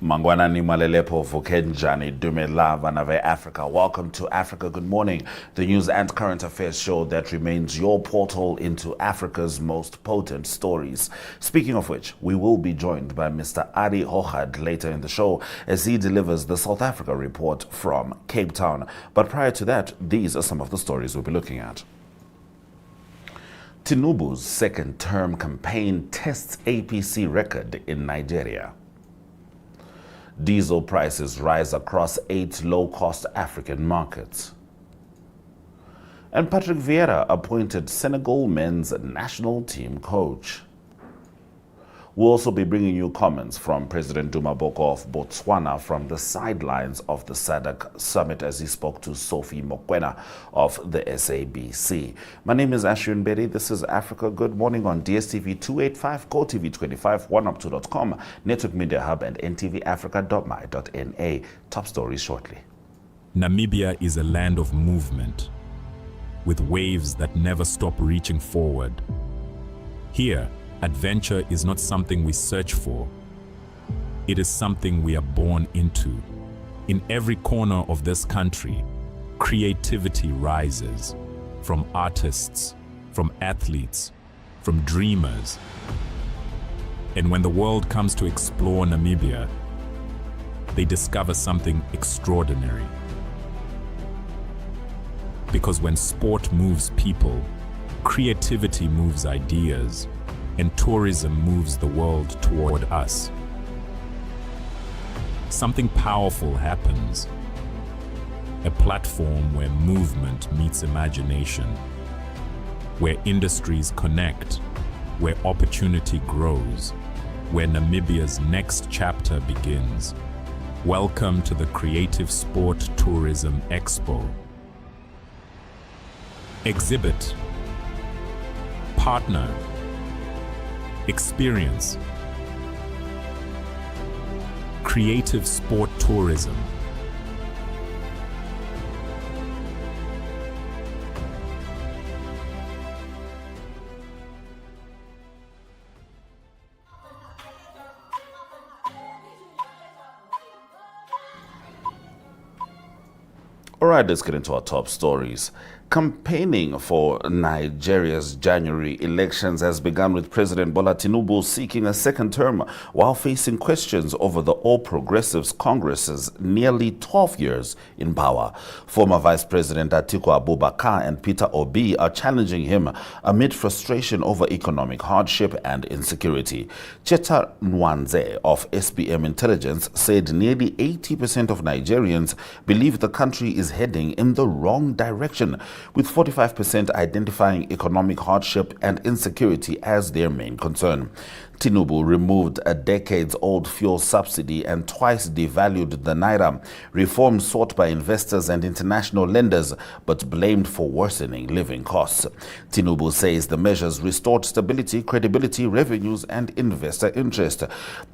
Mangwanani malelepo vukenjani dumelava nave Africa. Welcome to Africa Good Morning, the news and current affairs show that remains your portal into Africa's most potent stories. Speaking of which, we will be joined by Mr. Arrie Hougaard later in the show as he delivers the South Africa report from Cape Town. But prior to that, these are some of the stories we'll be looking at. Tinubu's second-term campaign tests APC record in Nigeria. Diesel prices rise across 8 low-cost African markets. And Patrick Vieira appointed Senegal men's national team coach. We'll also be bringing you comments from President Duma Boko of Botswana from the sidelines of the SADC summit as he spoke to Sophie Mokoena of the SABC. My name is Ashwin Berry. This is Africa Good Morning on DSTV 285, GOTV 25, oneup2.com, Network Media Hub, and NTVAFRIKA.MY.NA. Top stories shortly. Namibia is a land of movement, with waves that never stop reaching forward. Here, adventure is not something we search for. It is something we are born into. In every corner of this country, creativity rises. From artists, from athletes, from dreamers. And when the world comes to explore Namibia, they discover something extraordinary. Because when sport moves people, creativity moves ideas, and tourism moves the world toward us. Something powerful happens. A platform where movement meets imagination, where industries connect, where opportunity grows, where Namibia's next chapter begins. Welcome to the Creative Sport Tourism Expo. Exhibit, partner, experience. Creative sport tourism. All right, let's get into our top stories. Campaigning for Nigeria's January elections has begun with President Bola Tinubu seeking a second term while facing questions over the All Progressives Congress's nearly 12 years in power. Former Vice President Atiku Abubakar and Peter Obi are challenging him amid frustration over economic hardship and insecurity. Cheta Nwanze of SBM Intelligence said nearly 80% of Nigerians believe the country is heading in the wrong direction, with 45% identifying economic hardship and insecurity as their main concern. Tinubu removed a decades-old fuel subsidy and twice devalued the naira, reforms sought by investors and international lenders, but blamed for worsening living costs. Tinubu says the measures restored stability, credibility, revenues, and investor interest.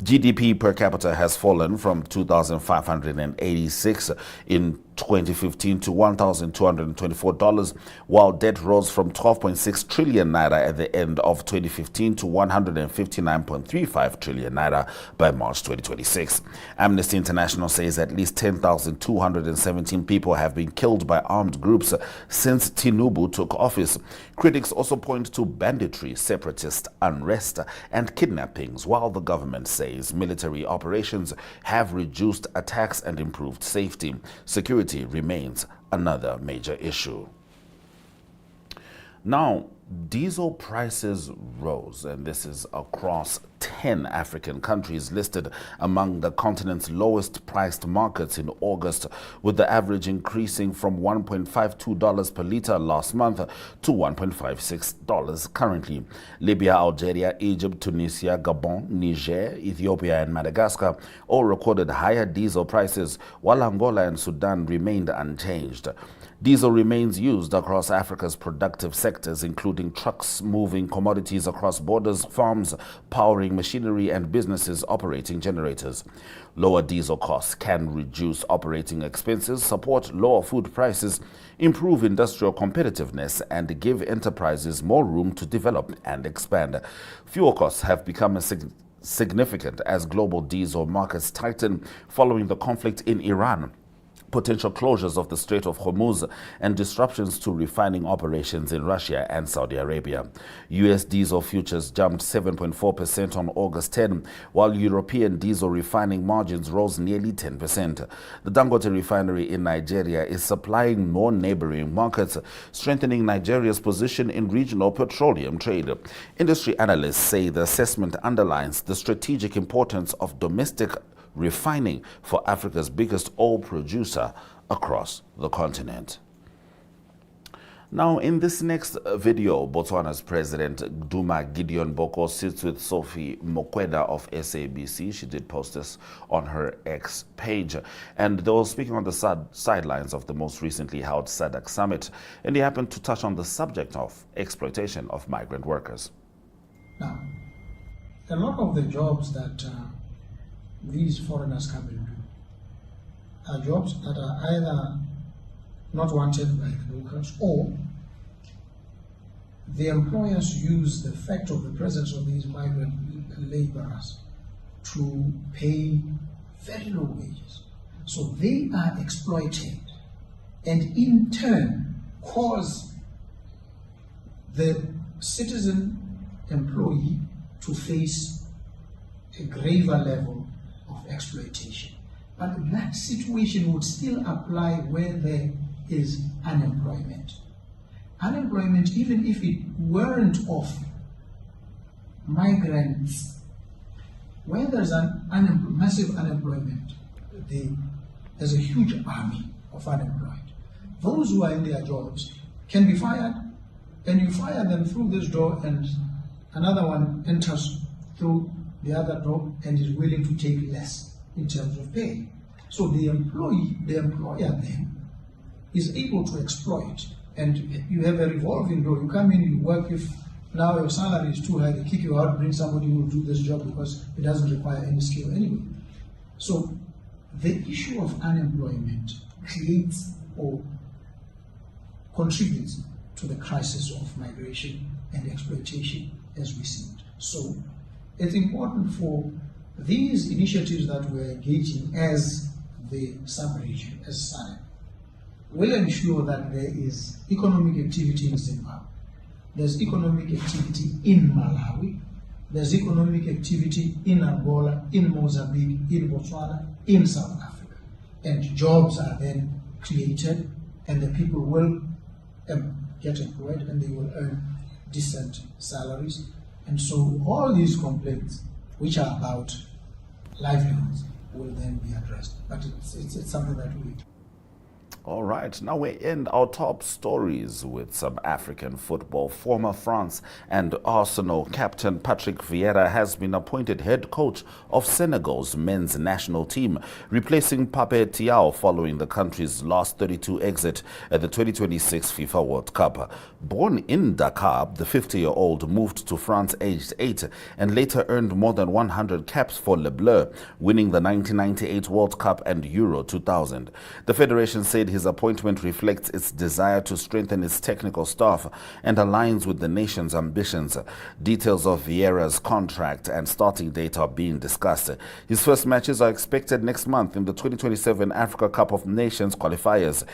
GDP per capita has fallen from 2,586 in 2015 to $1,224, while debt rose from 12.6 trillion naira at the end of 2015 to 159.35 trillion naira by March 2026. Amnesty International says at least 10,217 people have been killed by armed groups since Tinubu took office. Critics also point to banditry, separatist unrest, and kidnappings, while the government says military operations have reduced attacks and improved safety. Security remains another major issue. Now, diesel prices rose, and this is across 10 African countries listed among the continent's lowest priced markets in August, with the average increasing from $1.52 per litre last month to $1.56 currently. Libya, Algeria, Egypt, Tunisia, Gabon, Niger, Ethiopia, and Madagascar all recorded higher diesel prices, while Angola and Sudan remained unchanged. Diesel remains used across Africa's productive sectors, including trucks moving commodities across borders, farms powering machinery, and businesses operating generators. Lower diesel costs can reduce operating expenses, support lower food prices, improve industrial competitiveness, and give enterprises more room to develop and expand. Fuel costs have become a significant as global diesel markets tighten following the conflict in Iran, potential closures of the Strait of Hormuz, and disruptions to refining operations in Russia and Saudi Arabia. U.S. diesel futures jumped 7.4% on August 10, while European diesel refining margins rose nearly 10%. The Dangote refinery in Nigeria is supplying more neighboring markets, strengthening Nigeria's position in regional petroleum trade. Industry analysts say the assessment underlines the strategic importance of domestic refining for Africa's biggest oil producer across the continent. Now, in this next video, Botswana's President Duma Boko sits with Sophie Mokoena of SABC. She did post this on her X page. And they were speaking on the sidelines of the most recently held SADC summit. And they happened to touch on the subject of exploitation of migrant workers. Now, a lot of the jobs that these foreigners come and do are jobs that are either not wanted by the locals, or the employers use the fact of the presence of these migrant laborers to pay very low wages. So they are exploited and in turn cause the citizen employee to face a graver level of exploitation. But that situation would still apply where there is unemployment. Unemployment, even if it weren't of migrants, where there's massive unemployment, there's a huge army of unemployed. Those who are in their jobs can be fired, and you fire them through this door, and another one enters through the other door and is willing to take less in terms of pay. So the employer then is able to exploit, and you have a revolving door. You come in, you work. If now your salary is too high, they kick you out, bring somebody who will do this job because it doesn't require any skill anyway. So the issue of unemployment creates or contributes to the crisis of migration and exploitation as we see it. So it's important for these initiatives that we're engaging as the sub-region, as SADC, will ensure that there is economic activity in Zimbabwe, there's economic activity in Malawi, there's economic activity in Angola, in Mozambique, in Botswana, in South Africa. And jobs are then created, and the people will get employed, and they will earn decent salaries. And so all these complaints, which are about livelihoods, will then be addressed. But it's something that we... All right, now we end our top stories with some African football. Former France and Arsenal captain Patrick Vieira has been appointed head coach of Senegal's men's national team, replacing Pape Thiaw following the country's last 32 exit at the 2026 FIFA World Cup. Born in Dakar, the 50-year-old moved to France aged 8 and later earned more than 100 caps for Le Bleu, winning the 1998 World Cup and Euro 2000. The federation said his appointment reflects its desire to strengthen its technical staff and aligns with the nation's ambitions. Details of Vieira's contract and starting date are being discussed. His first matches are expected next month in the 2027 Africa Cup of Nations qualifiers.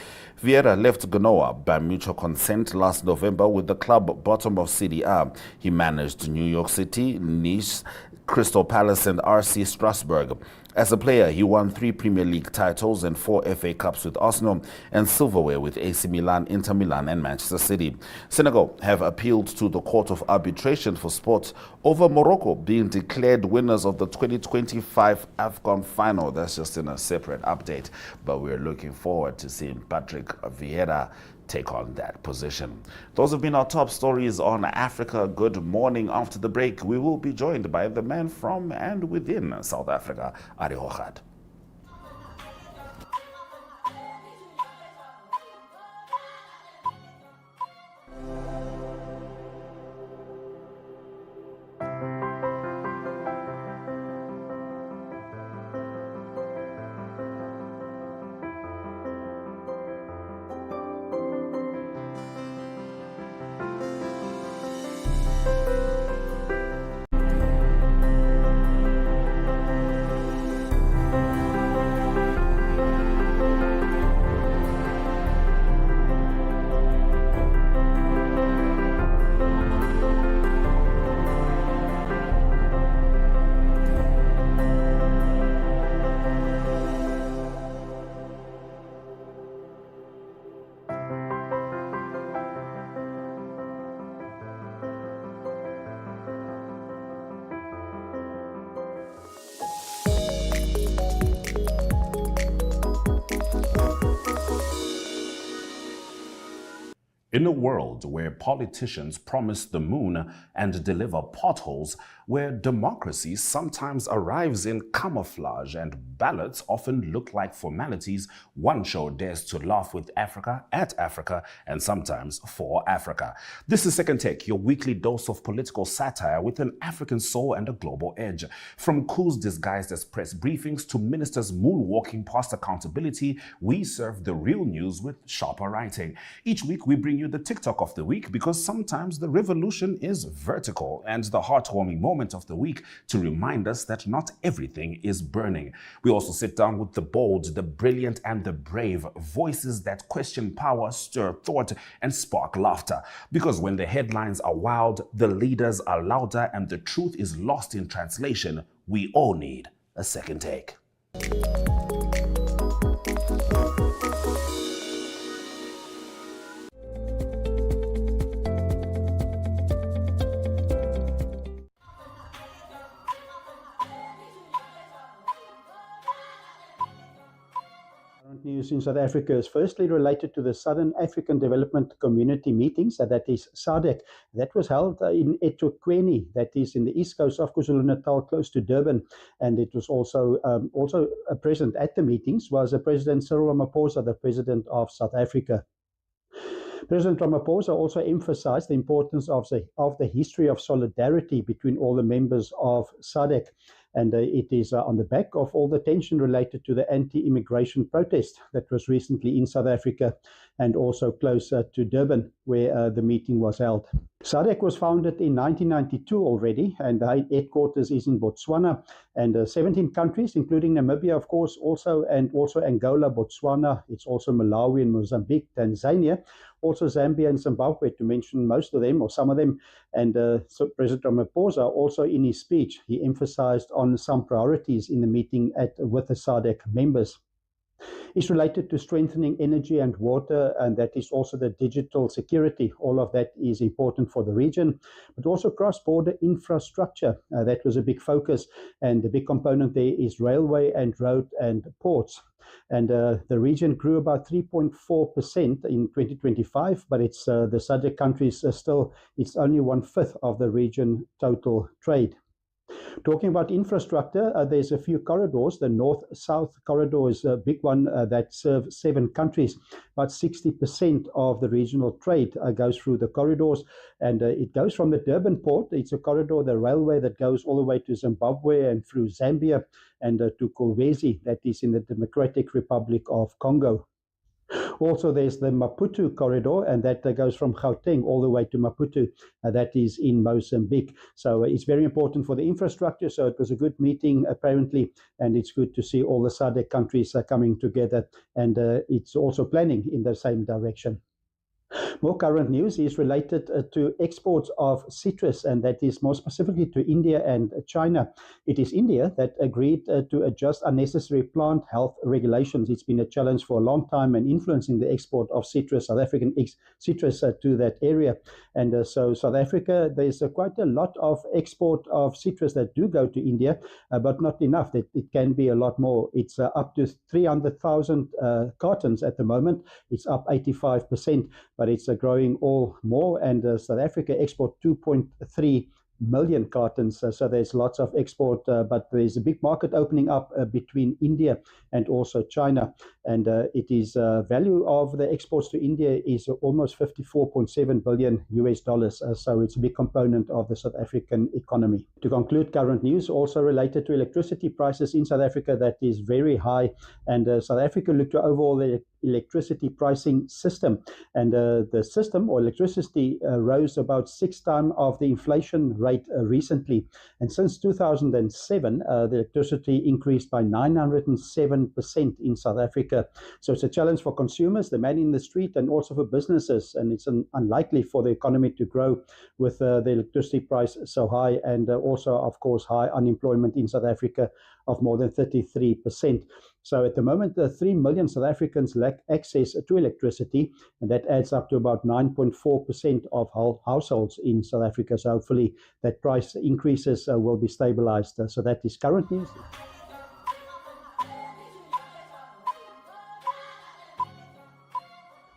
Vieira left Genoa by mutual consent last November with the club bottom of Serie A. He managed New York City, Nice, Crystal Palace and RC Strasbourg. As a player, he won 3 Premier League titles and 4 FA Cups with Arsenal and silverware with AC Milan, Inter Milan and Manchester City. Senegal have appealed to the Court of Arbitration for Sport over Morocco being declared winners of the 2025 Afcon final. That's just in a separate update, but we're looking forward to seeing Patrick Vieira take on that position. Those have been our top stories on Africa. Good morning. After the break, we will be joined by the man from and within South Africa, Arrie Hougaard. In a world where politicians promise the moon and deliver potholes, where democracy sometimes arrives in camouflage and ballots often look like formalities, one show dares to laugh with Africa, at Africa, and sometimes for Africa. This is Second Take, your weekly dose of political satire with an African soul and a global edge. From coups disguised as press briefings to ministers moonwalking past accountability, we serve the real news with sharper writing. Each week we bring you the TikTok of the week, because sometimes the revolution is vertical, and the heartwarming moment of the week to remind us that not everything is burning. We also sit down with the bold, the brilliant, and the brave, voices that question power, stir thought, and spark laughter. Because when the headlines are wild, the leaders are louder, and the truth is lost in translation, we all need a second take. News in South Africa is firstly related to the Southern African Development Community meetings, that is SADC. That was held in eThekwini, that is in the east coast of KwaZulu-Natal, close to Durban. And it was also present at the meetings was President Cyril Ramaphosa, the President of South Africa. President Ramaphosa also emphasized the importance of the history of solidarity between all the members of SADC. And it is on the back of all the tension related to the anti-immigration protest that was recently in South Africa and also closer to Durban, where the meeting was held. SADC was founded in 1992 already, and the headquarters is in Botswana, and 17 countries, including Namibia, of course, also Angola, Botswana. It's also Malawi and Mozambique, Tanzania, also Zambia and Zimbabwe, to mention most of them or some of them. And so President Ramaphosa also in his speech, he emphasized on some priorities in the meeting with the SADC members. It's related to strengthening energy and water, and that is also the digital security. All of that is important for the region, but also cross-border infrastructure. That was a big focus, and the big component there is railway and road and ports. And the region grew about 3.4% in 2025, but it's the SADC countries it's only 1/5 of the region total trade. Talking about infrastructure, there's a few corridors. The North-South corridor is a big one that serves 7 countries. About 60% of the regional trade goes through the corridors, and it goes from the Durban port. It's a corridor, the railway that goes all the way to Zimbabwe and through Zambia and to Kolwezi, that is in the Democratic Republic of Congo. Also, there's the Maputo corridor, and that goes from Gauteng all the way to Maputo. That is in Mozambique. So it's very important for the infrastructure. So it was a good meeting, apparently, and it's good to see all the SADC countries coming together, and it's also planning in the same direction. More current news is related to exports of citrus, and that is more specifically to India and China. It is India that agreed to adjust unnecessary plant health regulations. It's been a challenge for a long time and influencing the export of citrus, South African citrus, to that area. And so South Africa, there's quite a lot of export of citrus that do go to India, but not enough. It can be a lot more. It's up to 300,000 cartons at the moment. It's up 85%. But it's growing all more, and South Africa export 2.3 million cartons. So there's lots of export, but there's a big market opening up between India and also China. And it is value of the exports to India is almost $54.7 billion US dollars. So it's a big component of the South African economy. To conclude, current news also related to electricity prices in South Africa, that is very high. And South Africa looked to overhaul the electricity pricing system, and the system or electricity rose about 6 times of the inflation rate recently, and since 2007 the electricity increased by 907% in South Africa. So it's a challenge for consumers, the man in the street, and also for businesses, and it's unlikely for the economy to grow with the electricity price so high, and also of course high unemployment in South Africa of more than 33%. So at the moment, 3 million South Africans lack access to electricity, and that adds up to about 9.4% of households in South Africa. So hopefully that price increases will be stabilized. So that is current news.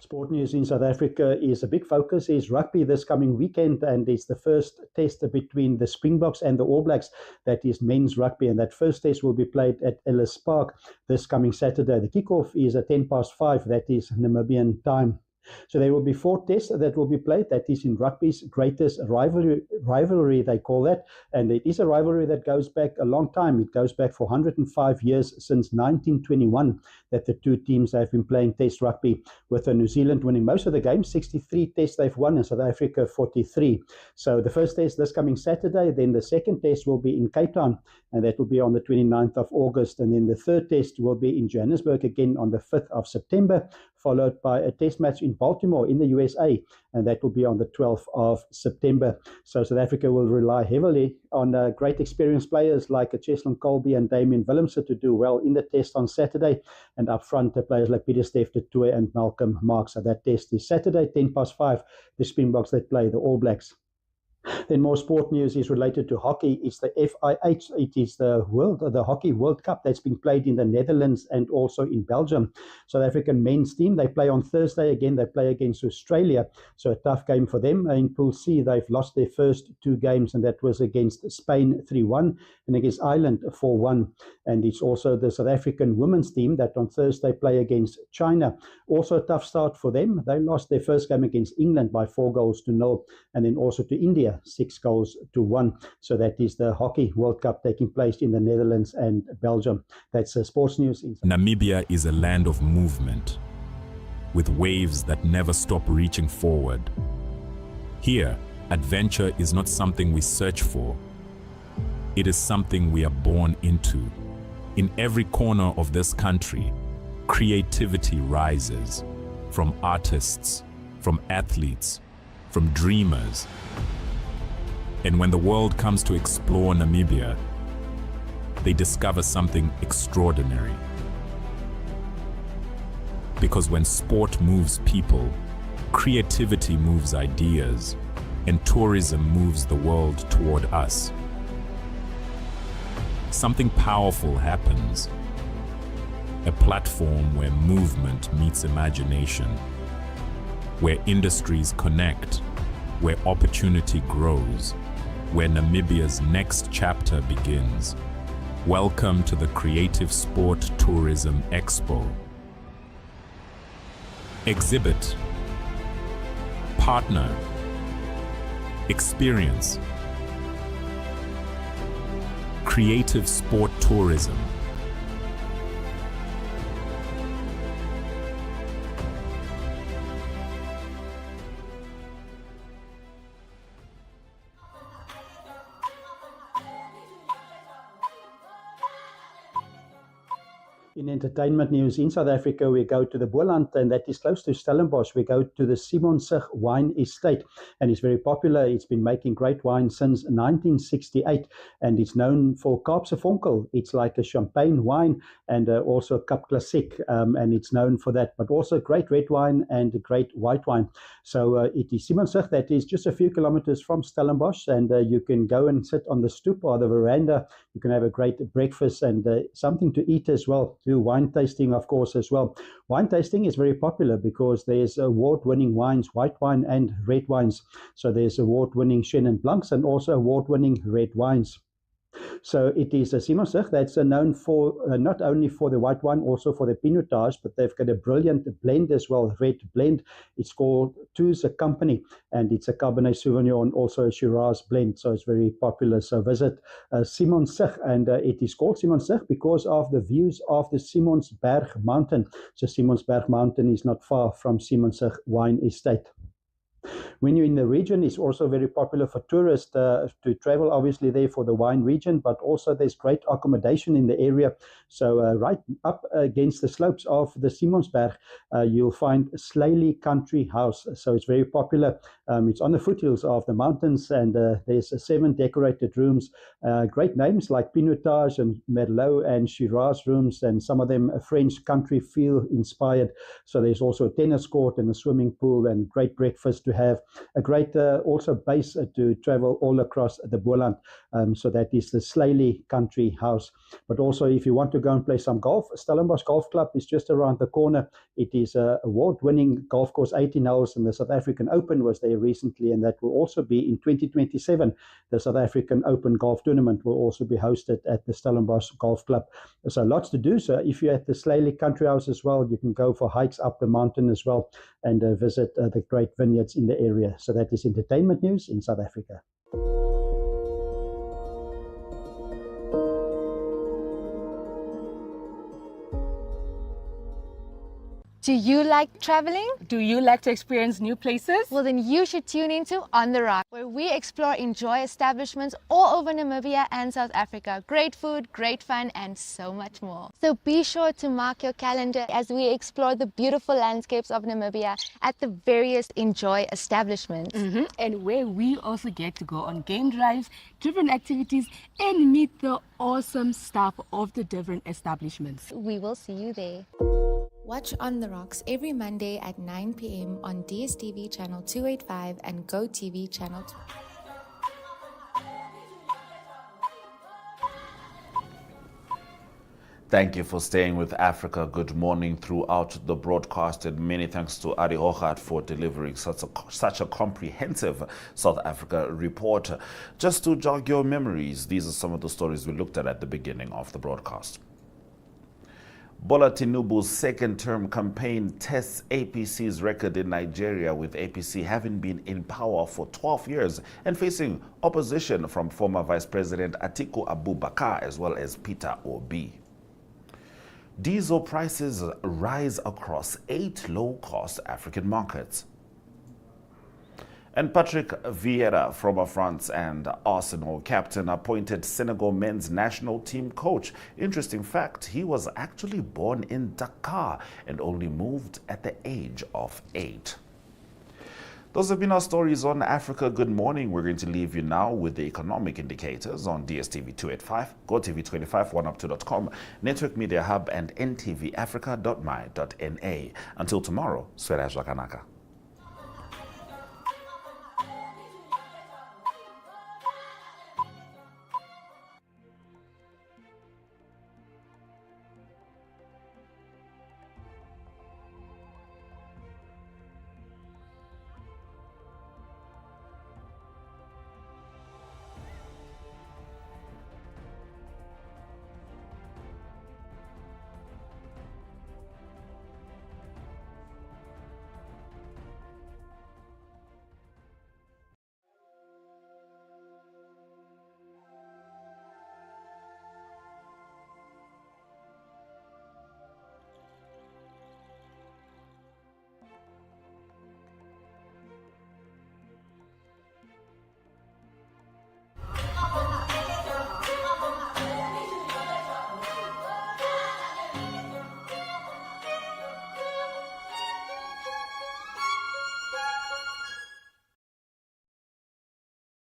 Sport news in South Africa is a big focus is rugby this coming weekend, and it's the first test between the Springboks and the All Blacks. That is men's rugby, and that first test will be played at Ellis Park this coming Saturday. The kickoff is at 5:10, that is Namibian time. So there will be 4 tests that will be played. That is in rugby's greatest rivalry, they call that. And it is a rivalry that goes back a long time. It goes back for 105 years, since 1921, that the two teams have been playing test rugby, with New Zealand winning most of the games. 63 tests they've won, and South Africa 43. So the first test this coming Saturday, then the second test will be in Cape Town, and that will be on the 29th of August. And then the third test will be in Johannesburg again on the 5th of September, followed by a test match in Baltimore in the USA, and that will be on the 12th of September. So South Africa will rely heavily on great experienced players like Cheslin Colby and Damian Willemse to do well in the test on Saturday, and up front players like Peter Steff, Toy and Malcolm Marx. So that test is Saturday, 5:10, the Springboks that play the All Blacks. Then more sport news is related to hockey. It's the FIH. It is the Hockey World Cup that's been played in the Netherlands and also in Belgium. South African men's team, they play on Thursday again. They play against Australia. So a tough game for them. In Pool C, they've lost their first 2 games, and that was against Spain 3-1 and against Ireland 4-1. And it's also the South African women's team that on Thursday play against China. Also a tough start for them. They lost their first game against England by 4-0, and then also to India 6-1. So that is the Hockey World Cup taking place in the Netherlands and Belgium. That's sports news. Namibia is a land of movement, with waves that never stop reaching forward. Here, adventure is not something we search for. It is something we are born into. In every corner of this country, creativity rises, from artists, from athletes, from dreamers. And when the world comes to explore Namibia, they discover something extraordinary. Because when sport moves people, creativity moves ideas, and tourism moves the world toward us. Something powerful happens. A platform where movement meets imagination, where industries connect, where opportunity grows, where Namibia's next chapter begins. Welcome to the Creative Sport Tourism Expo. Exhibit, partner, experience. Creative Sport Tourism. In entertainment news in South Africa, we go to the Boland, and that is close to Stellenbosch. We go to the Simonsig wine estate, and it's very popular. It's been making great wine since 1968, and it's known for Kaapse Vonkel. It's like a champagne wine and also Cap Classique, and it's known for that, but also great red wine and great white wine. So it is Simonsig that is just a few kilometers from Stellenbosch, and you can go and sit on the stoep or the veranda. You can have a great breakfast and something to eat as well. Do wine tasting, of course, as well. Wine tasting is very popular because there's award-winning wines, white wine and red wines. So there's award-winning Chenin Blancs and also award-winning red wines. So it is a Simonsig that's known for not only for the white wine, also for the pinotage, but they've got a brilliant blend as well, red blend. It's called Two's Company, and it's a Cabernet Sauvignon and also a Shiraz blend, so it's very popular. So visit Simonsig, and it is called Simonsig because of the views of the Simonsberg Mountain. So Simonsberg Mountain is not far from Simonsig Wine Estate. When you're in the region, it's also very popular for tourists to travel, obviously, there for the wine region, but also there's great accommodation in the area. So right up against the slopes of the Simonsberg, you'll find Slaley Country House. So it's very popular. It's on the foothills of the mountains, and there's 7 decorated rooms. Great names like Pinotage and Merlot and Shiraz rooms, and some of them French country feel inspired. So there's also a tennis court and a swimming pool and great breakfast to have have a great also base to travel all across the Boland. So that is the Slaley Country House. But also, if you want to go and play some golf, Stellenbosch Golf Club is just around the corner. It is an award-winning golf course, 18 holes, and the South African Open was there recently, and that will also be in 2027. The South African Open Golf Tournament will also be hosted at the Stellenbosch Golf Club. So lots to do. So if you're at the Slaley Country House as well, you can go for hikes up the mountain as well and visit the great vineyards in the area. So that is entertainment news in South Africa. Do you like traveling? Do you like to experience new places? Well, then you should tune into On the Rock, where we explore enjoy establishments all over Namibia and South Africa. Great food, great fun, and so much more. So be sure to mark your calendar as we explore the beautiful landscapes of Namibia at the various enjoy establishments. And where we also get to go on game drives, different activities, and meet the awesome staff of the different establishments. We will see you there. Watch On the Rocks every Monday at 9 p.m. on DSTV channel 285 and GOTV channel 2. Thank you for staying with Africa Good Morning throughout the broadcast, and many thanks to Arrie Hougaard for delivering such a comprehensive South Africa report. Just to jog your memories, these are some of the stories we looked at the beginning of the broadcast. Bola Tinubu's second-term campaign tests APC's record in Nigeria, with APC having been in power for 12 years and facing opposition from former Vice President Atiku Abubakar as well as Peter Obi. Diesel prices rise across 8 low-cost African markets. And Patrick Vieira, former France and Arsenal captain, appointed Senegal men's national team coach. Interesting fact, he was actually born in Dakar and only moved at the age of 8. Those have been our stories on Africa Good Morning. We're going to leave you now with the economic indicators on DSTV 285, GOTV 25, oneup2.com, Network Media Hub, and NTVAFRIKA.MY.NA. Until tomorrow, Swera Zwakanaka.